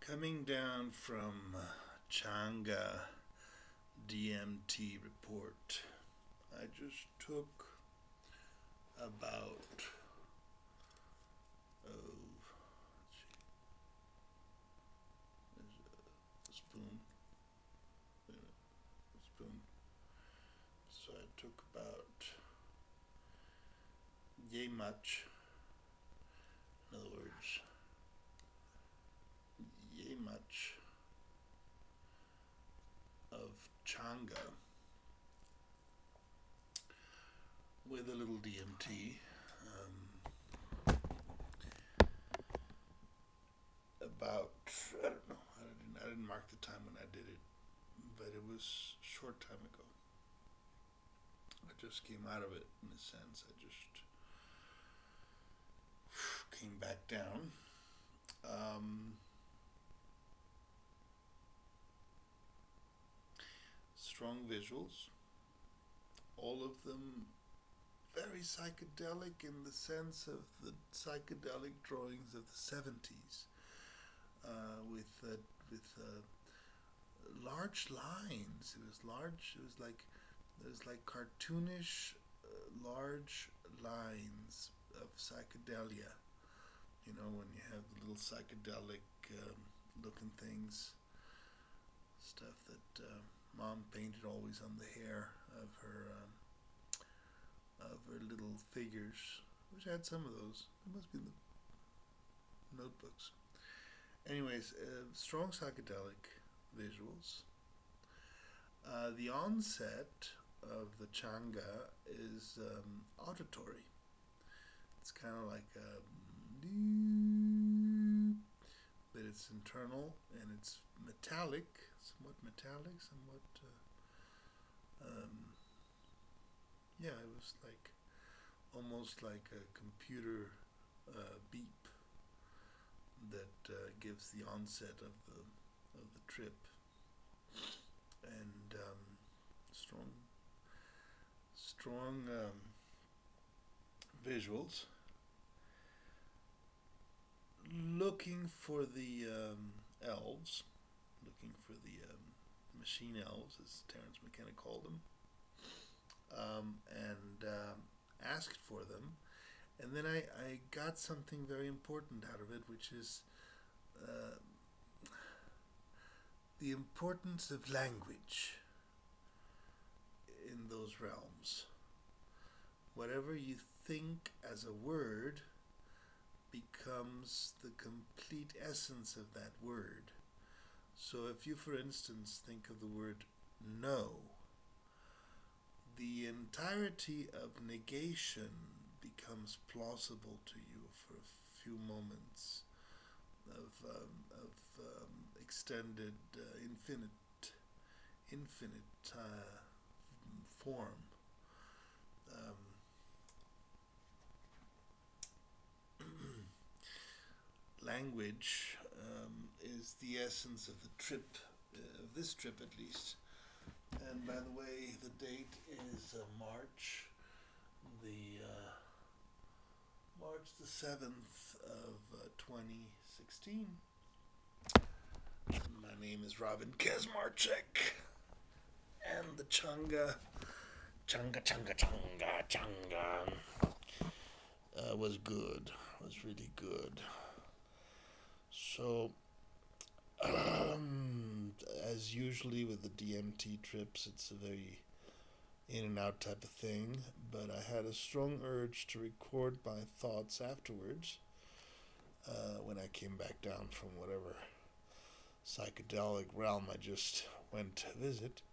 Coming down from Changa DMT Report, I just took about, let's see, there's a spoon, a spoon. So I took about yay much, in other words, yay much of Changa with a little DMT. About, I don't know, I didn't mark the time when I did it, but it was a short time ago. I just came out of it, in a sense. I just came back down. Strong visuals, all of them very psychedelic in the sense of the psychedelic drawings of the 70s, with large lines. It was large. It was like cartoonish, large lines of psychedelia. You know, when you have the little psychedelic looking things, stuff that Mom painted always on the hair of her little figures. I wish I had some of those. It must be in the notebooks. Anyways, strong psychedelic visuals. The onset of the Changa is auditory. It's kind of like a, but it's internal and it's metallic, somewhat, yeah, it was like almost like a computer beep that gives the onset of the trip, and strong visuals. Looking for the elves, looking for the machine elves, as Terence McKenna called them, and asked for them. And then I got something very important out of it, which is the importance of language in those realms. Whatever you think as a word becomes the complete essence of that word. So if you, for instance, think of the word no, the entirety of negation becomes plausible to you for a few moments of extended infinite form. Language is the essence of the trip, of this trip at least. And by the way, the date is March the 7th of 2016. My name is Robin Kazmarczyk, and the Changa was good, was really good. So, as usually with the DMT trips, it's a very in and out type of thing, but I had a strong urge to record my thoughts afterwards, when I came back down from whatever psychedelic realm I just went to visit.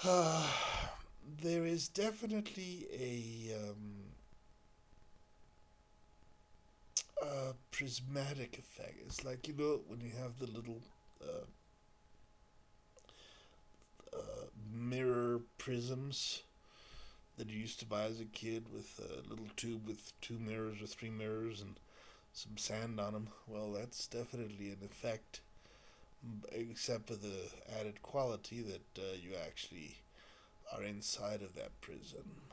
There is definitely a prismatic effect. It's like, you know, when you have the little mirror prisms that you used to buy as a kid, with a little tube with 2 mirrors or 3 mirrors and some sand on them. Well, that's definitely an effect, except for the added quality that you actually are inside of that prism.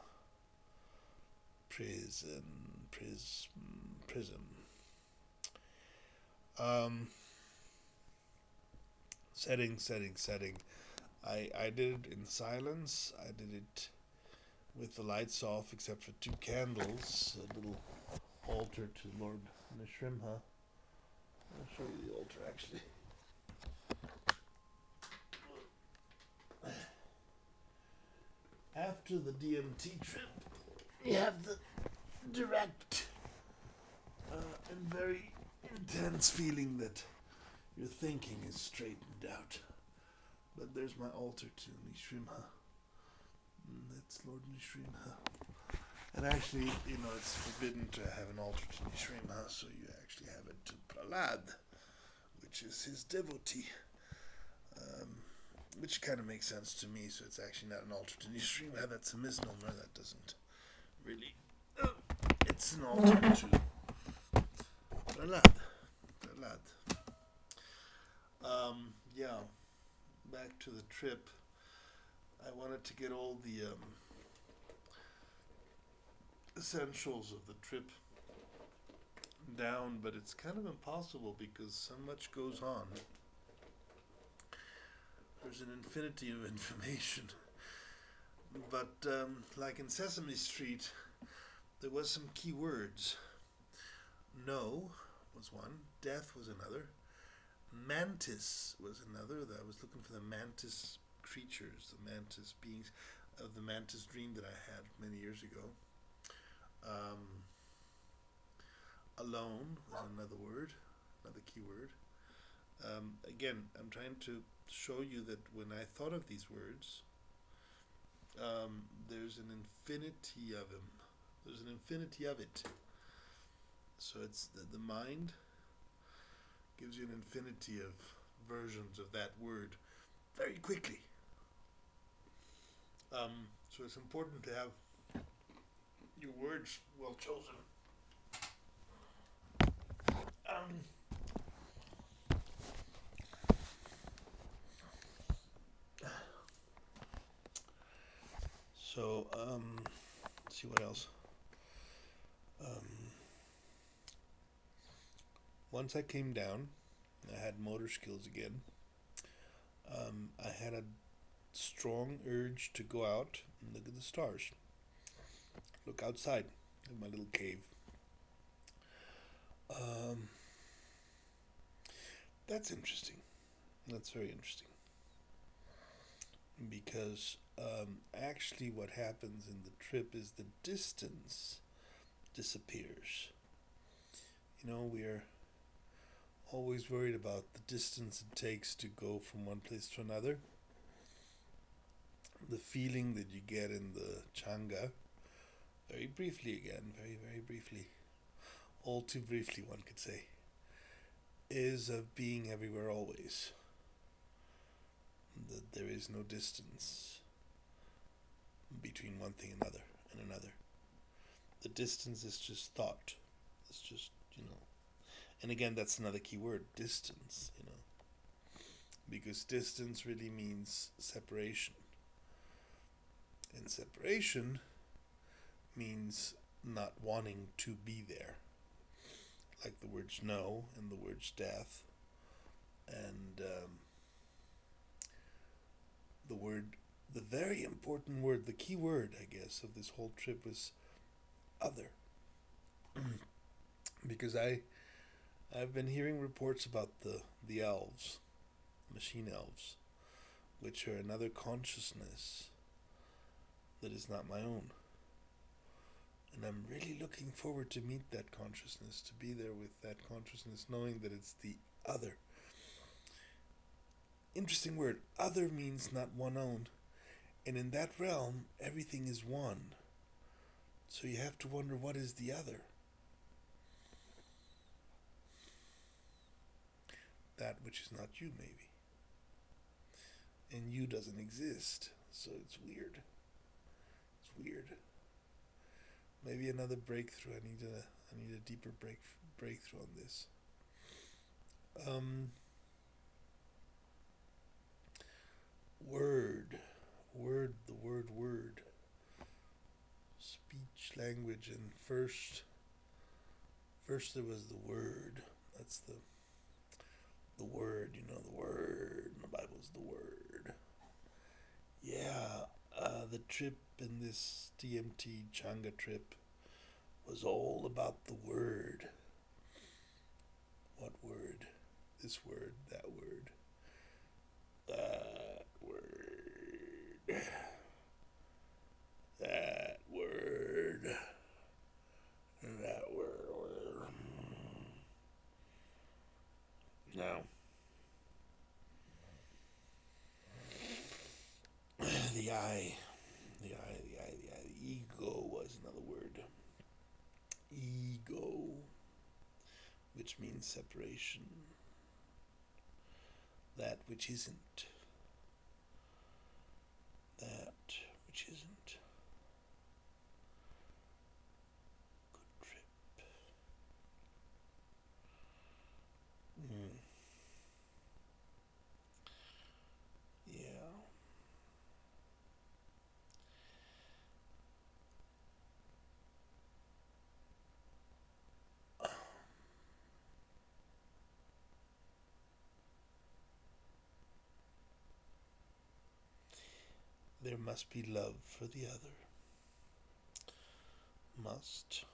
Um, setting. I did it in silence. I did it with the lights off, except for two candles. A little altar to Lord Nishrimha. I'll show you the altar actually. After the DMT trip, you have the direct and very intense feeling that your thinking is straightened out. But there's my altar to Nishrimha. That's Lord Nishrimha. And actually, it's forbidden to have an altar to Nishrimha, so you actually have it to Prahlad, which is his devotee. Which kind of makes sense to me, so it's actually not an altar to Nishrimha, that's a misnomer, that doesn't really... it's an altar to Prahlad. Yeah, back to the trip. I wanted to get all the essentials of the trip down, but it's kind of impossible because so much goes on. There's an infinity of information. But like in Sesame Street, there was some key words. No was one, death was another, mantis was another. I was looking for the mantis creatures, the mantis beings of the mantis dream that I had many years ago. Alone was another word, another key word. Again, I'm trying to show you that when I thought of these words, there's an infinity of them. There's an infinity of it. So it's the mind gives you an infinity of versions of that word very quickly. So it's important to have your words well chosen. So, let's see what else. Once I came down, I had motor skills again. I had a strong urge to go out and look at the stars. Look outside in my little cave. That's interesting. That's very interesting. Because actually what happens in the trip is the distance disappears. We are always worried about the distance it takes to go from one place to another. The feeling that you get in the Changa, very briefly again, very, very briefly, all too briefly one could say, is of being everywhere always. That there is no distance between one thing and another. The distance is just thought. It's just, and again, that's another key word, distance, because distance really means separation. And separation means not wanting to be there. Like the words no and the words death. And the very important word, the key word, I guess, of this whole trip was other. Because I've been hearing reports about the elves, machine elves, which are another consciousness that is not my own. And I'm really looking forward to meet that consciousness, to be there with that consciousness, knowing that it's the other. Interesting word. Other means not one own. And in that realm, everything is one. So you have to wonder, what is the other? That which is not you, maybe. And you doesn't exist. So it's weird. It's weird. Maybe another breakthrough. I need a deeper breakthrough on this. Word. Speech, language, and first there was the word. That's the The Word, the Word. The Bible's the Word. Yeah, the trip in this DMT Changa trip was all about the Word. What word? This word, that word. That word. That word. That word. Now, the I, the ego was another word. Ego, which means separation. That which isn't. That which isn't. Good trip. Yeah. There must be love for the other. Must.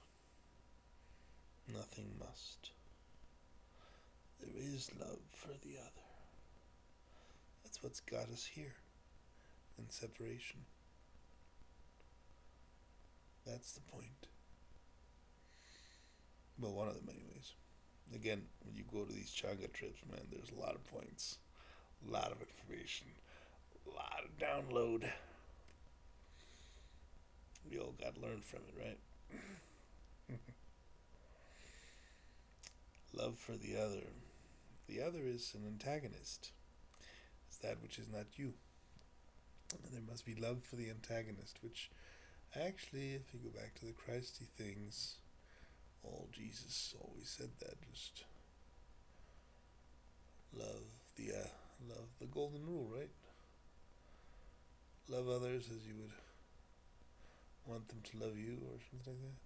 Nothing must. There is love for the other. That's what's got us here, in separation. That's the point. Well, one of them anyways. Again, when you go to these Changa trips, man, there's a lot of points, a lot of information, a lot of download. We all got to learn from it, right? Love for the other. The other is an antagonist. It's that which is not you. And there must be love for the antagonist, which actually, if you go back to the Christy things, Jesus always said that, just love the golden rule, right? Love others as you would want them to love you, or something like that.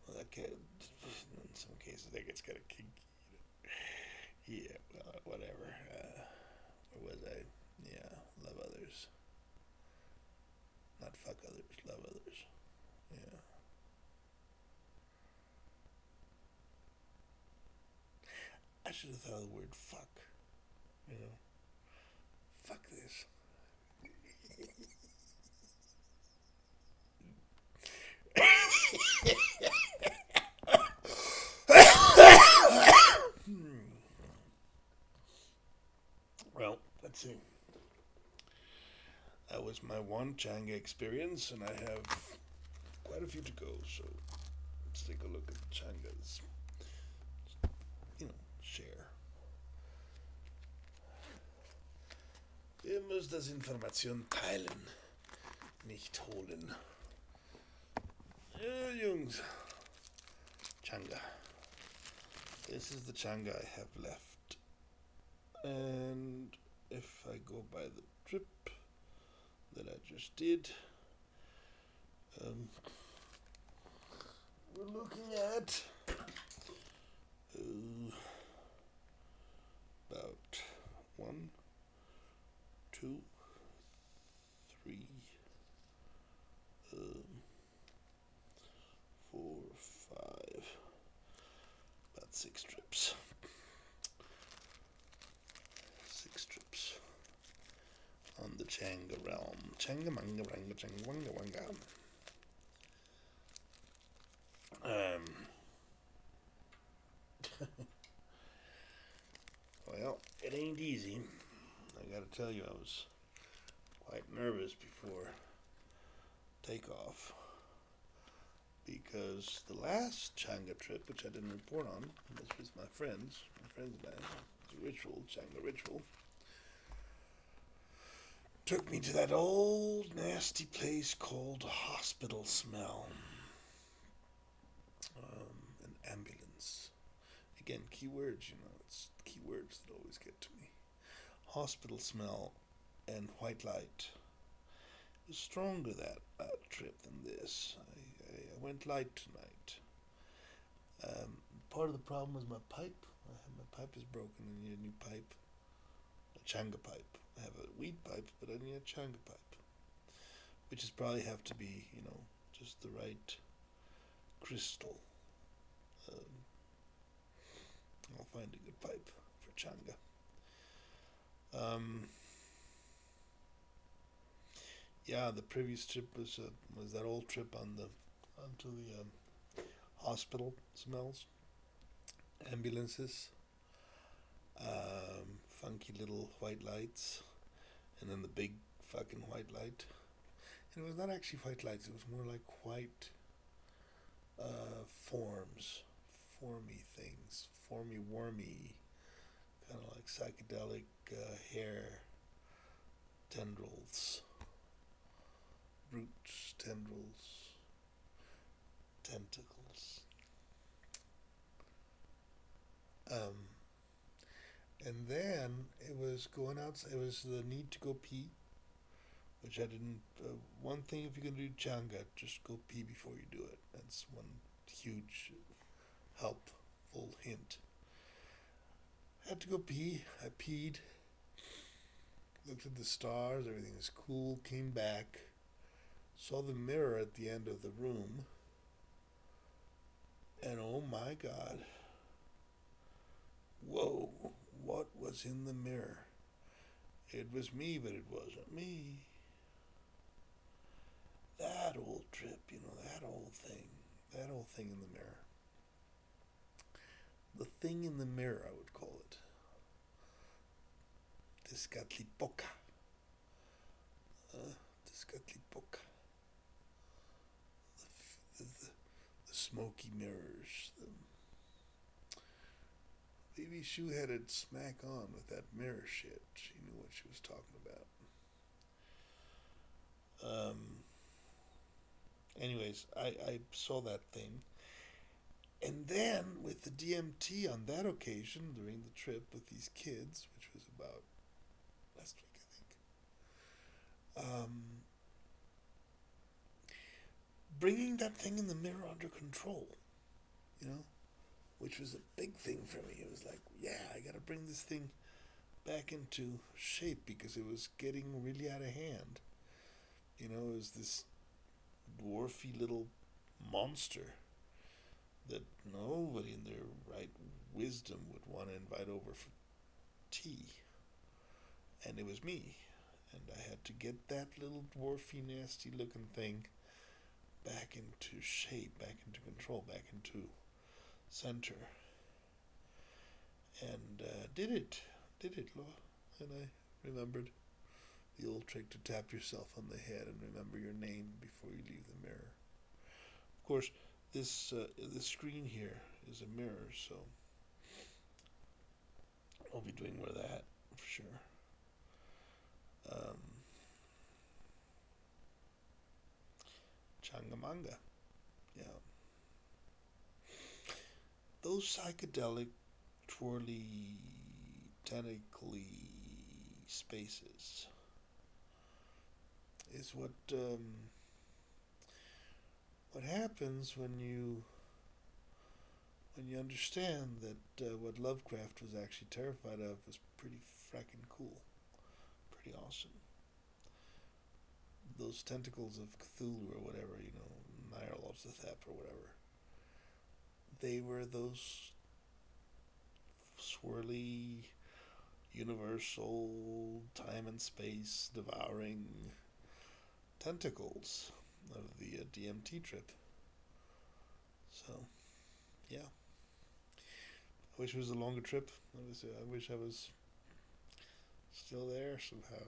Well, that in some cases that gets kind of kinky. Yeah, well, whatever. Where was I? Yeah, love others. Not fuck others, love others. Yeah. I should have thought of the word fuck. Fuck this. Well, let's see. That was my one Changa experience, and I have quite a few to go, so let's take a look at the Changas. Share. Ihr müsst das Information teilen, nicht holen. Jungs. Changa. This is the Changa I have left. And if I go by the trip that I just did, we're looking at about 1, 2, 3, 4, 5, about 6 trips. 6 trips on the Changa realm. Changa manga ranga changa wanga wanga. Well, it ain't easy. I gotta tell you, I was quite nervous before takeoff, because the last Changa trip, which I didn't report on, was with my friends and I, the ritual, Changa ritual, took me to that old nasty place called Hospital Smell. An ambulance. Again, keywords, it's keywords that always get to me. Hospital Smell and White Light. It was stronger that trip than this. I went light tonight. Part of the problem was my pipe. My pipe is broken. I need a new pipe. A Changa pipe. I have a weed pipe, but I need a Changa pipe. Which is probably have to be, just the right crystal. Um, I'll find a good pipe for Changa. Yeah, the previous trip was that old trip onto the hospital smells, ambulances, funky little white lights, and then the big fucking white light. And it was not actually white lights; it was more like white forms, formy things, formy, wormy, kind of like psychedelic hair tendrils, roots, tendrils, tentacles. Um, and then it was going out. It was the need to go pee, which I didn't. One thing, if you're gonna do Changa, just go pee before you do it. That's one huge helpful hint. I had to go pee. I peed. Looked at the stars. Everything was cool. Came back. Saw the mirror at the end of the room. And oh my God. Whoa. What was in the mirror? It was me, but it wasn't me. That old trip, that old thing. That old thing in the mirror. The thing in the mirror, I would call it. Tezcatlipoca. Tezcatlipoca. The smoky mirrors. Baby Sue had it smack on with that mirror shit. She knew what she was talking about. Anyways, I saw that thing. And then with the DMT on that occasion during the trip with these kids, which was about last week, I think, bringing that thing in the mirror under control, which was a big thing for me. It was like, yeah, I got to bring this thing back into shape because it was getting really out of hand. It was this dwarfy little monster that nobody in their right wisdom would want to invite over for tea. And it was me. And I had to get that little dwarfy, nasty looking thing back into shape, back into control, back into center. And did it, and I remembered the old trick to tap yourself on the head and remember your name before you leave the mirror. Of course, this screen here is a mirror, so I'll be doing more of that for sure. Changamanga, yeah. Those psychedelic, twirly, tentacly spaces is what happens when you understand that what Lovecraft was actually terrified of was pretty frackin' cool, pretty awesome. Those tentacles of Cthulhu or whatever, Nyarlathotep or whatever, they were those swirly, universal, time and space devouring tentacles of the DMT trip. So, yeah. I wish it was a longer trip. I wish I was still there somehow.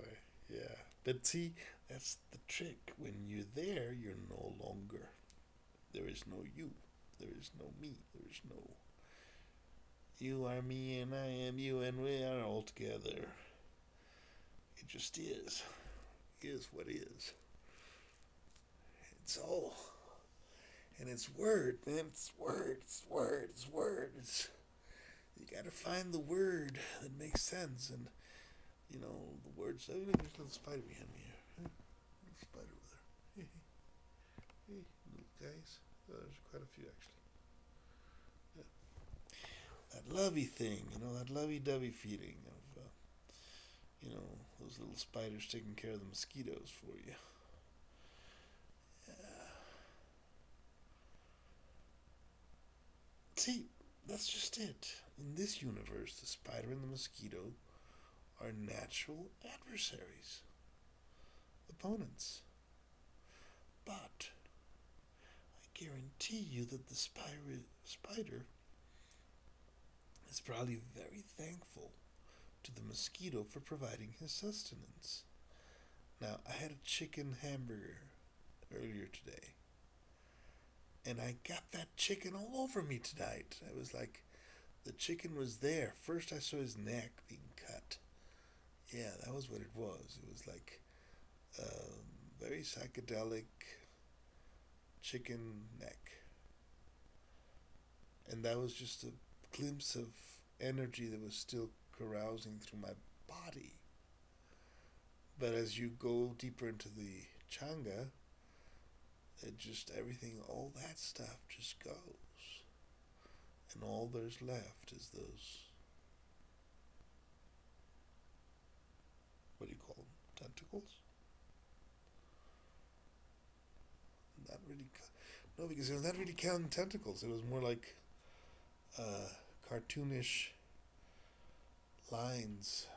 Yeah. But see, that's the trick. When you're there, you're no longer. There is no you. There is no me. There is no you are me and I am you and we are all together. It just is. Is what is. It's all. And it's word, man. It's word. It's word. It's word. You gotta find the word that makes sense. And, the words. There's a little spider behind me here. Little spider over there. Hey, little guys. There's quite a few, actually. Yeah. that lovey thing, that lovey-dovey feeling of, those little spiders taking care of the mosquitoes for you. Yeah. See, that's just it. In this universe, the spider and the mosquito are natural adversaries, opponents. But I guarantee you that the spider is probably very thankful to the mosquito for providing his sustenance. Now, I had a chicken hamburger earlier today, and I got that chicken all over me tonight. I was like, the chicken was there. First, I saw his neck being cut. Yeah, that was what it was. It was like very psychedelic chicken neck. And that was just a glimpse of energy that was still carousing through my body. But as you go deeper into the Changa, it just everything, all that stuff just goes. And all there's left is those, what do you call them? Tentacles? Not really. No, because it was not really counting tentacles. It was more like cartoonish lines.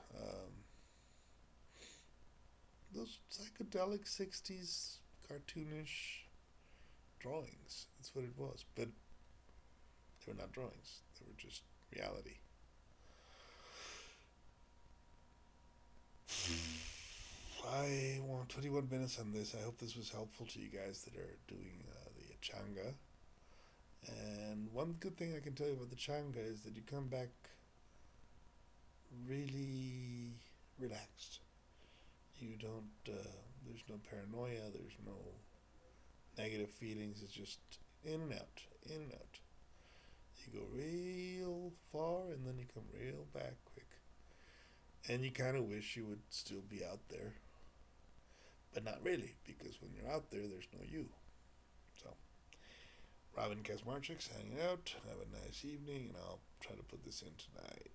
Those psychedelic 60s cartoonish drawings. That's what it was. But they were not drawings. They were just reality. I want 21 minutes on this. I hope this was helpful to you guys that are doing the Changa. And one good thing I can tell you about the Changa is that you come back really relaxed. You don't, there's no paranoia, there's no negative feelings. It's just in and out, in and out. You go real far and then you come real back quick. And you kind of wish you would still be out there. But not really, because when you're out there, there's no you. So, Robin Kazmarchik signing out. Have a nice evening, and I'll try to put this in tonight.